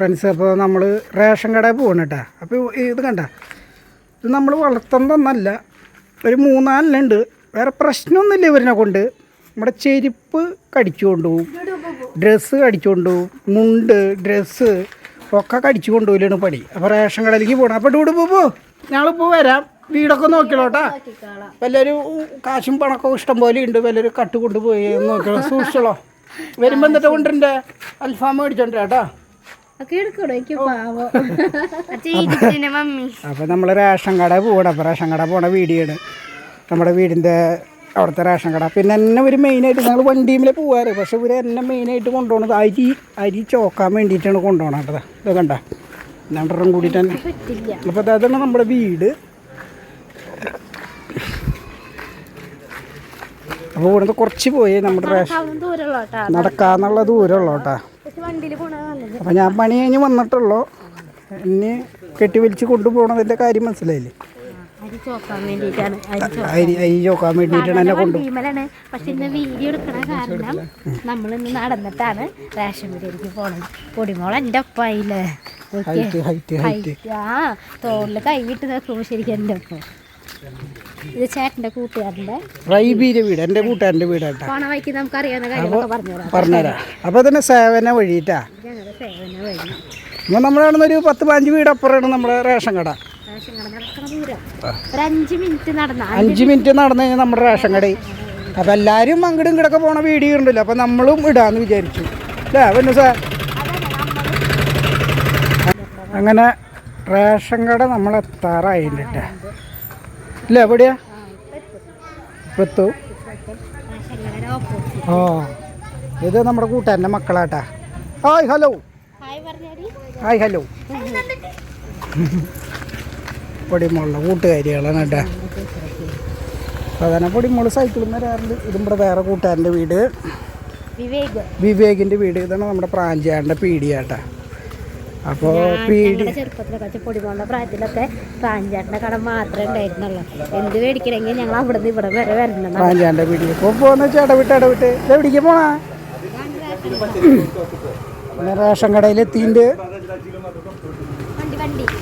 Friends. അപ്പോൾ നമ്മൾ ration കടയിൽ പോകണം കേട്ടോ. അപ്പോൾ ഇത് കണ്ട, ഇത് നമ്മൾ വളർത്തുന്നതൊന്നല്ല, ഒരു 3-4 ഉണ്ട്. വേറെ പ്രശ്നമൊന്നുമില്ല ഇവരിനെ കൊണ്ട്. നമ്മുടെ ചെരുപ്പ് കടിച്ചു കൊണ്ടുപോകും, ഡ്രസ്സ് കടിച്ചു കൊണ്ടുപോകും, മുണ്ട് ഡ്രസ്സ് ഒക്കെ കടിച്ചു കൊണ്ടുപോയില്ലാണ് പണി. അപ്പോൾ റേഷൻ കടയിലേക്ക് പോകണം. അപ്പോൾ ഡൂഡ് പോ, ഞങ്ങളിപ്പോൾ വരാം, വീടൊക്കെ നോക്കിയോളൂ കേട്ടോ. വല്ലൊരു കാശും പണമൊക്കെ ഇഷ്ടം പോലെ ഉണ്ട്, വല്ലൊരു കട്ട് കൊണ്ടുപോയി നോക്കിയോളൂ, സൂക്ഷിച്ചോളൂ. വരുമ്പോൾ എന്നിട്ട് കൊണ്ടിൻ്റെ അൽഫാം മേടിച്ചോണ്ട് കേട്ടോ. അപ്പോൾ നമ്മൾ റേഷൻ കട പോകണം. അപ്പോൾ റേഷൻ കട പോണ വീഡിയോ ആണ് നമ്മുടെ വീടിൻ്റെ അവിടുത്തെ റേഷൻ കട. പിന്നെ എന്നെ ഒരു മെയിനായിട്ട് ഞങ്ങൾ വണ്ടിയിലെ പോകാറ്, പക്ഷെ ഇവർ എന്നെ മെയിനായിട്ട് കൊണ്ടുപോകണത് അരി ചോക്കാൻ വേണ്ടിയിട്ടാണ് കൊണ്ടുപോകണം കേട്ടോ. ഇത് കണ്ട 2 കൂടിയിട്ട് തന്നെ. അപ്പോൾ അതാണ് നമ്മുടെ വീട്. അപ്പോൾ ഇവിടുന്ന് കുറച്ച് പോയി നമ്മുടെ നടക്കാന്നുള്ള ദൂരമുള്ളൂ കേട്ടോ. അപ്പോൾ ഞാൻ പണി കഴിഞ്ഞ് വന്നിട്ടുള്ളൂ. എന്നെ കെട്ടി വലിച്ച് കൊണ്ടുപോകണതിൻ്റെ കാര്യം മനസ്സിലായില്ലേ? അരി ചോക്കാൻ വേണ്ടിയിട്ടാണ് എന്നെ കൊണ്ടുപോകുന്നത്. പക്ഷെ ഇന്ന് വീഡിയോ എടുക്കണ കാരണം നമ്മളിന്ന് നടന്നിട്ടാണ് റേഷൻ വീട്ടിലേക്ക് പോണത്. പൊടിമോൾ എൻ്റെ ഒപ്പായില്ലേ, തോളില് കൈവിട്ട് നോക്കുമ്പോൾ ശരിക്കും എൻ്റെ ഒപ്പം. ഇത് ചേട്ടൻ്റെ കൂട്ടുകാരൻ്റെ റൈബീൻ്റെ വീട്, എൻ്റെ കൂട്ടുകാരൻ്റെ വീടാട്ടാ. പോണ വഴിക്ക് നമുക്ക് അറിയാവുന്ന കാര്യങ്ങളൊക്കെ പറഞ്ഞുതരാം. അപ്പോൾ തന്നെ സേവന വഴിയിട്ടാ. ഞങ്ങളുടെ സേവന വഴി. അപ്പോൾ നമ്മളാണെന്നൊരു 10-15 വീട് അപ്പുറമാണ് നമ്മുടെ റേഷൻ കട. 5 മിനിറ്റ് നടന്നു കഴിഞ്ഞാൽ നമ്മുടെ റേഷൻ കടയിൽ. അപ്പോൾ എല്ലാവരും അങ്ങോട്ടും ഇങ്ങോട്ടൊക്കെ പോണ വീഡിയോ ഉണ്ടല്ലോ, അപ്പോൾ നമ്മളും ഇടാന്ന് വിചാരിച്ചു അല്ലേ പിന്നെ സാർ. അങ്ങനെ റേഷൻ കട നമ്മൾ എത്താറായില്ല കേട്ടോ. ഇല്ല എവിടെയാ എത്തു? ഓ ഇത് നമ്മുടെ കൂട്ടുകാരൻ്റെ മക്കളാട്ടാ. Hi hello. പൊടിമോളുടെ കൂട്ടുകാരികളാണ് കേട്ടോ. സാധാരണ പൊടിമോള് സൈക്കിളിൽ വരാറുണ്ട്. ഇതിവിടെ വേറെ കൂട്ടുകാരൻ്റെ വീട്, വിവേകിൻ്റെ വീട്. ഇതാണ് നമ്മുടെ പ്രാഞ്ചാൻ്റെ പീടിയാട്ടാ. അപ്പോൾ ചെറുപ്പത്തിലൊക്കെ പൊടിമോളുടെ പ്രായത്തിലൊക്കെ പ്രാഞ്ചാട്ടിൻ്റെ കട മാത്രമേ ഉണ്ടായിരുന്നുള്ളൂ. എന്ത് മേടിക്കണമെങ്കിൽ ഞങ്ങൾ അവിടെ നിന്ന് ഇവിടെ വരെ വരണം. പ്രാഞ്ചാൻ്റെ പീടിയ ഇപ്പോൾ പോകുന്ന ഇടവിട്ട് എവിടേക്ക് പോണാ? പിന്നെ റേഷൻ കടയിലെത്തിൻ്റെ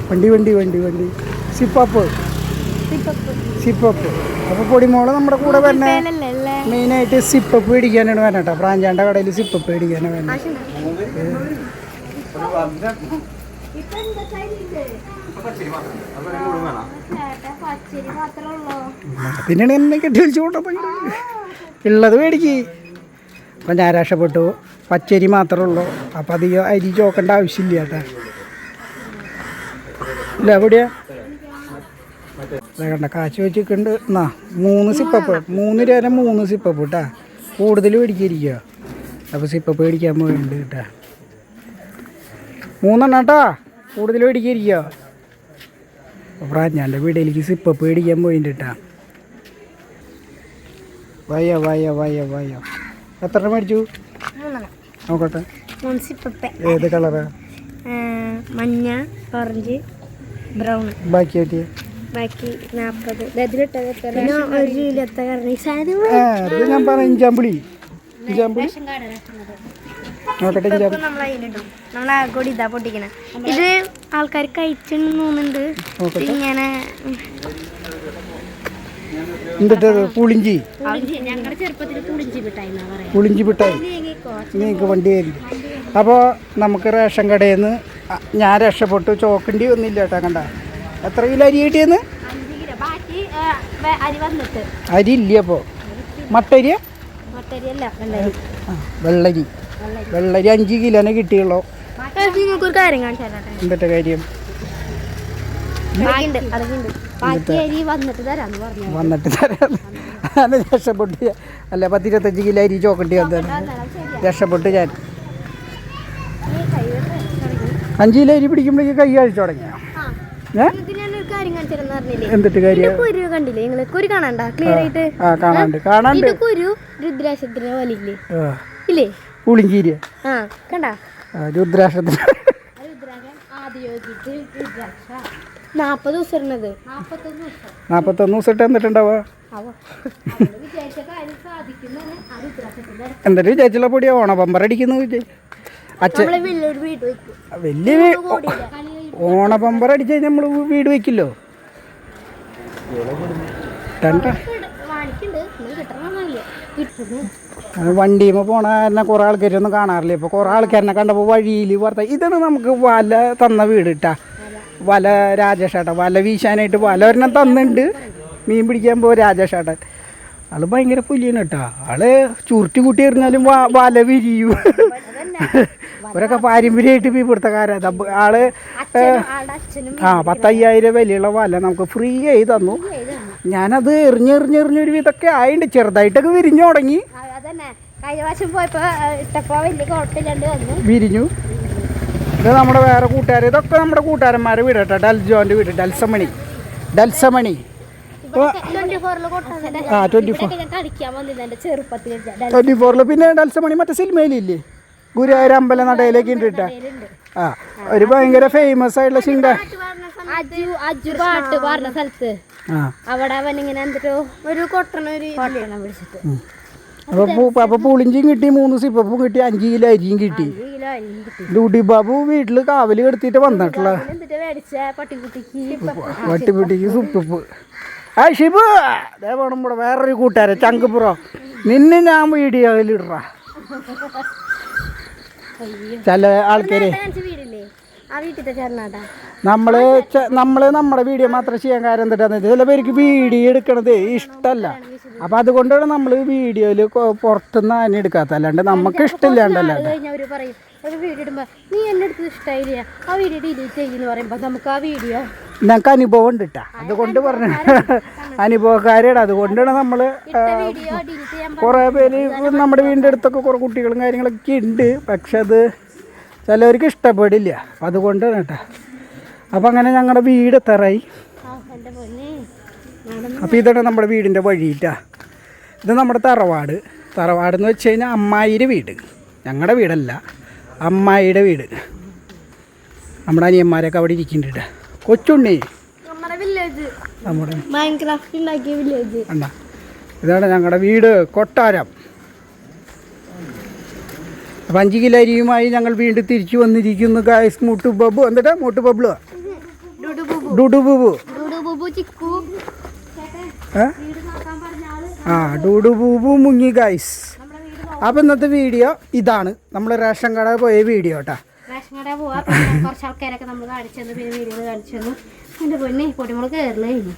വണ്ടി സിപ്പപ്പ്. അപ്പോൾ പൊടിമോള് നമ്മുടെ കൂടെ വരണേ മെയിനായിട്ട് സിപ്പപ്പ് മേടിക്കാനാണ് വരണം കേട്ടോ. പ്രാഞ്ചാൻ്റെ കടയിൽ സിപ്പപ്പ് മേടിക്കാനാണ് വരണം. പിന്നെയാണ് എന്നെ കെട്ടി വിളിച്ചു കൊണ്ടപ്പോൾ ഉള്ളത് മേടിക്ക്. അപ്പം ഞാൻ രക്ഷപ്പെട്ടു. പച്ചരി മാത്രമേ ഉള്ളൂ. അപ്പം അധികം അരി ചോക്കേണ്ട ആവശ്യമില്ല കേട്ടോ. ഇല്ല എവിടെയാ കണ്ട കാശ് വെച്ചിട്ടുണ്ട്. എന്നാ 3 സിപ്പപ്പ്, 3 രൂപ 3 സിപ്പപ്പ് കേട്ടാ. കൂടുതൽ മേടിക്കാതിരിക്കുക. അപ്പോൾ സിപ്പപ്പ് മേടിക്കാൻ പോയിട്ടുണ്ട് കേട്ടാ. 3 കേട്ടാ, കൂടുതൽ മേടിക്കാതിരിക്കുക. പ്രാഞ്ഞാൻ്റെ വീട്ടിലേക്ക് സിപ്പപ്പ് മേടിക്കാൻ പോയിട്ടുണ്ട് കേട്ടാ. വയ്യ എത്ര മേടിച്ചു നോക്കട്ടെ. ഏത് കളറാ? മഞ്ഞ, ഓറഞ്ച്, ബ്രൗൺ. ബാക്കി 40. ഞാൻ പറഞ്ഞ ഇഞ്ചാമ്പുളി നോക്കട്ടെ. ഇത് ആൾക്കാർ കഴിച്ചെന്ന് തോന്നുന്നുണ്ട്. ഇങ്ങനെ എന്നിട്ടത് പുളിഞ്ചി മിഠായി നിങ്ങൾക്ക് വണ്ടി കയറി. അപ്പോൾ നമുക്ക് റേഷൻ കടയിൽ നിന്ന് ഞാൻ രക്ഷപ്പെട്ടു. ചോക്കണ്ടി ഒന്നുമില്ല കേട്ടോ. കണ്ട എത്ര കിലോ അരി കിട്ടിയെന്ന്? അരി ഇല്ല. അപ്പോൾ മട്ടരിയ വെള്ളരി 5 കിലോനെ കിട്ടിയുള്ളൂ. എന്നിട്ട് കാര്യം വന്നിട്ട് തരാം രക്ഷപ്പെട്ടു. അല്ല 10-25 കിലോ അരി ചോക്കണ്ടി വന്നത് രക്ഷപ്പെട്ടു ഞാൻ. 5 കിലോ അരി പിടിക്കുമ്പോഴേക്ക് കൈ കഴിച്ചു തുടങ്ങിയ. എന്നിട്ട് കാര്യം കാണാണ്ട് പുളിഞ്ചീരിയ രുദ്രാക്ഷത്തിന് 41 ദിവസം ഇട്ട് എന്നിട്ടുണ്ടാവുക. എന്നിട്ട് വിചാരിച്ചുള്ള പൊടിയാ ഓണ പമ്പർ അടിക്കുന്നു. അച്ഛൻ വലിയ ഓണപ്പമ്പർ അടിച്ച് കഴിഞ്ഞാൽ നമ്മൾ വീട് വയ്ക്കില്ലോ. വണ്ടിയുമ്പോൾ പോണ കാരണം കുറേ ആൾക്കാരൊന്നും കാണാറില്ല. ഇപ്പോൾ കുറേ ആൾക്കാരനെ കണ്ടപ്പോൾ വഴിയിൽ ഇതാണ് നമുക്ക് വല തന്ന വീട് കേട്ടാ. വല രാജേഷേട്ടൻ വല വീശാനായിട്ട് വല ഒരെണ്ണം തന്നിട്ടുണ്ട്. മീൻ പിടിക്കാൻ പോകും രാജേഷേട്ടൻ. ആള് ഭയങ്കര പുലിയാണ് കേട്ടോ. ആള് ചുരുട്ടി കൂട്ടി എറിഞ്ഞാലും വല വിരിയും. ഇവരൊക്കെ പാരമ്പര്യമായിട്ട് മീൻ പിടുത്തക്കാരാണ്. ആള് 10,000 വിലയുള്ള വല നമുക്ക് ഫ്രീ ആയി തന്നു. ഞാനത് എറിഞ്ഞെറിഞ്ഞൊരു വിധമൊക്കെ ആയിട്ടുണ്ട്. ചെറുതായിട്ടൊക്കെ വിരിഞ്ഞു തുടങ്ങി. വിരിഞ്ഞു. ഇത് നമ്മുടെ വേറെ കൂട്ടുകാർ, ഇതൊക്കെ നമ്മുടെ കൂട്ടുകാരന്മാരെ വീട് കേട്ടോ. ഡൽജോൻ്റെ വീട് ഡൽസമണി. 24 പിന്നെ ഡൽസമണി മറ്റേ സിനിമയിലില്ലേ ഗുരുവായൂർ അമ്പല നടയിലേക്ക് ഉണ്ട് കേട്ടാ. ഒരു ഭയങ്കര ഫേമസ് ആയിട്ടുള്ള സിംഗ. അപ്പൊ പുളിഞ്ചിയും കിട്ടി, 3 സിപ്പപ്പും കിട്ടി, 5 കിലോ അരിയും കിട്ടി. ഡ്യൂട്ടി ബാബു വീട്ടില് കാവല് കെടുത്തിട്ട് വന്നിട്ടുള്ള പട്ടിക്കുട്ടിക്ക് സുപ്പപ്പ്. ആ ഷിബു അതേ വേണം. ഇവിടെ വേറൊരു കൂട്ടുകാരെ ചങ്കുപുറം. നിന്നെ ഞാൻ വീഡിയോയിലിട. ചില ആൾക്കാര് നമ്മള് നമ്മുടെ വീഡിയോ മാത്രം ചെയ്യാൻ കാര്യം എന്താണെന്ന് വെച്ചാൽ ചില പേർക്ക് വീഡിയോ എടുക്കണത് ഇഷ്ടമല്ല. അപ്പം അതുകൊണ്ടാണ് നമ്മൾ വീഡിയോയിൽ പുറത്തുനിന്ന് തന്നെ എടുക്കാത്ത. അല്ലാണ്ട് നമുക്ക് ഇഷ്ടമില്ലാണ്ടല്ല. ഞങ്ങൾക്ക് അനുഭവം ഉണ്ട് കേട്ടോ. അതുകൊണ്ട് പറഞ്ഞു അനുഭവക്കാരാണ്. അതുകൊണ്ടാണ് നമ്മൾ കുറേ പേര് നമ്മുടെ വീടിൻ്റെ അടുത്തൊക്കെ കുറേ കുട്ടികളും കാര്യങ്ങളൊക്കെ ഉണ്ട്. പക്ഷെ അത് ചിലവർക്ക് ഇഷ്ടപ്പെടില്ല. അപ്പം അതുകൊണ്ടാണ് കേട്ടോ. അപ്പം അങ്ങനെ ഞങ്ങളുടെ വീട് എത്താറായി. അപ്പോൾ ഇതാണ് നമ്മുടെ വീടിൻ്റെ വഴിയിട്ടാ. ഇത് നമ്മുടെ തറവാടെന്ന് വെച്ച് കഴിഞ്ഞാൽ അമ്മായിയുടെ വീട്. ഞങ്ങളുടെ വീടല്ല, അമ്മായിയുടെ വീട്. നമ്മുടെ അനിയന്മാരൊക്കെ അവിടെ ഇരിക്കുന്നുണ്ട്. കൊച്ചുണ്ണി നമ്മുടെ ഇതാണ് ഞങ്ങളുടെ വീട്, കൊട്ടാരം. അപ്പം 5 കിലോ അരിയുമായി ഞങ്ങൾ വീണ്ടും തിരിച്ചു വന്നിരിക്കുന്നു ഗായ്സ്. മോട്ടു ബബു എന്നിട്ടാ മോട്ടു ബബ്ലു ഡുഡു ബുബു ഡുഡു ബൂബു മുങ്ങി ഗായ്സ്. അപ്പം ഇന്നത്തെ വീഡിയോ ഇതാണ്. നമ്മൾ റേഷൻ കട പോയ വീഡിയോ കേട്ടോ. റേഷൻ കട പോവാ. കുറച്ച് ആൾക്കാരൊക്കെ നമ്മൾ കാണിച്ചു തന്നു. പിന്നെ വീഡിയോ കാണിച്ചു തന്നു. എൻ്റെ പൊന്നെ പൊടിമുളക് കയറില്ലായിരുന്നു.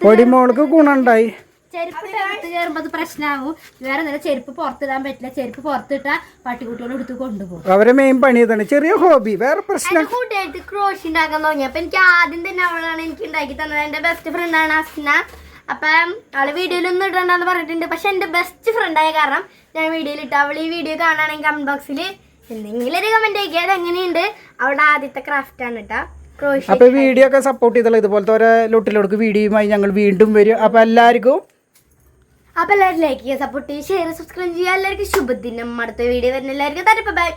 പൊടിമുളക് ഗുണമുണ്ടായി. ചെരുപ്പിട്ടകത്ത് കയറുമ്പോൾ അത് പ്രശ്നമാകും. വേറെ എന്തെങ്കിലും ചെരുപ്പ് പുറത്തിടാൻ പറ്റില്ല. ചെരുപ്പ് പുറത്തിട്ടാൽ പട്ടിക്കുട്ടികൾ എടുത്ത് കൊണ്ടുപോകും. അവരെ മെയിൻ പണി ഇതാണ്. ചെറിയ ഹോബി. വേറെ പ്രശ്നം കൂട്ടായിട്ട് ക്രോഷ് ഉണ്ടാക്കാൻ തുടങ്ങിയപ്പോൾ എനിക്ക് ആദ്യം തന്നെ അവളാണ് എനിക്ക് ഉണ്ടാക്കി തന്നത്. എൻ്റെ ബെസ്റ്റ് ഫ്രണ്ടാണ് അസ്ന. അപ്പം അവള് വീഡിയോയിലൊന്നും ഇടണ്ടെന്ന് പറഞ്ഞിട്ടുണ്ട്. പക്ഷെ എൻ്റെ ബെസ്റ്റ് ഫ്രണ്ടായ കാരണം ഞാൻ വീഡിയോയിൽ ഇട്ടു. അവൾ ഈ വീഡിയോ കാണുകയാണെങ്കിൽ കമന്റ് ബോക്സിൽ എന്തെങ്കിലും ഒരു കമന്റ് ആക്കിയാൽ അത് എങ്ങനെയുണ്ട്. അവളുടെ ആദ്യത്തെ ക്രാഫ്റ്റ് ആണ് കേട്ടോ. അപ്പോൾ വീഡിയോ ഒക്കെ സപ്പോർട്ട് ചെയ്തല്ലോ. ഇതുപോലത്തെ ഓരോ ലൊട്ടിലൊടുക്ക് വീഡിയോയുമായി ഞങ്ങൾ വീണ്ടും വരും. അപ്പോൾ എല്ലാവരും ലൈക്ക് ചെയ്യുക, സപ്പോർട്ട് ചെയ്യുക, ഷെയർ, സബ്സ്ക്രൈബ് ചെയ്യുക. എല്ലാവർക്കും ശുഭദിനം. അടുത്ത വീഡിയോ വരുന്ന എല്ലാവർക്കും ബൈ.